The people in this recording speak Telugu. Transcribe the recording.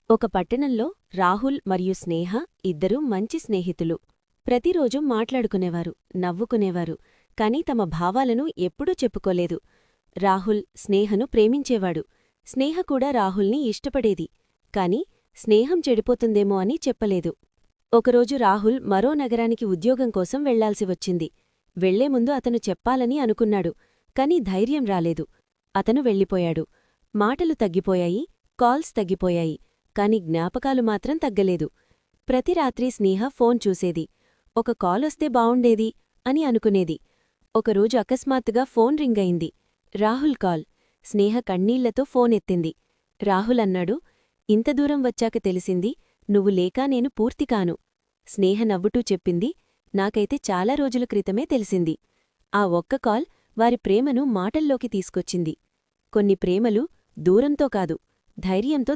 ఒక పట్టణంలో రాహుల్ మరియు స్నేహ ఇద్దరూ మంచి స్నేహితులు. ప్రతిరోజూ మాట్లాడుకునేవారు, నవ్వుకునేవారు, కాని తమ భావాలను ఎప్పుడూ చెప్పుకోలేదు. రాహుల్ స్నేహను ప్రేమించేవాడు. స్నేహ కూడా రాహుల్ని ఇష్టపడేది. కాని స్నేహం చెడిపోతుందేమో అని చెప్పలేదు. ఒకరోజు రాహుల్ మరో నగరానికి ఉద్యోగం కోసం వెళ్లాల్సి వచ్చింది. వెళ్లే ముందు అతను చెప్పాలని అనుకున్నాడు, కాని ధైర్యం రాలేదు. అతను వెళ్ళిపోయాడు. మాటలు తగ్గిపోయాయి, కాల్స్ తగ్గిపోయాయి, కాని జ్ఞాపకాలు మాత్రం తగ్గలేదు. ప్రతి రాత్రి స్నేహ ఫోన్ చూసేది. ఒక కాలొస్తే బావుండేది అని అనుకునేది. ఒకరోజు అకస్మాత్తుగా ఫోన్ రింగ్ అయింది. రాహుల్ కాల్. స్నేహ కన్నీళ్లతో ఫోన్ ఎత్తింది. రాహుల్ అన్నాడు, ఇంత దూరం వచ్చాక తెలిసింది, నువ్వు లేకా నేను పూర్తికాను. స్నేహ నవ్వుటూ చెప్పింది, నాకైతే చాలా రోజుల క్రితమే తెలిసింది. ఆ ఒక్క కాల్ వారి ప్రేమను మాటల్లోకి తీసుకొచ్చింది. కొన్ని ప్రేమలు దూరంతో కాదు, ధైర్యంతో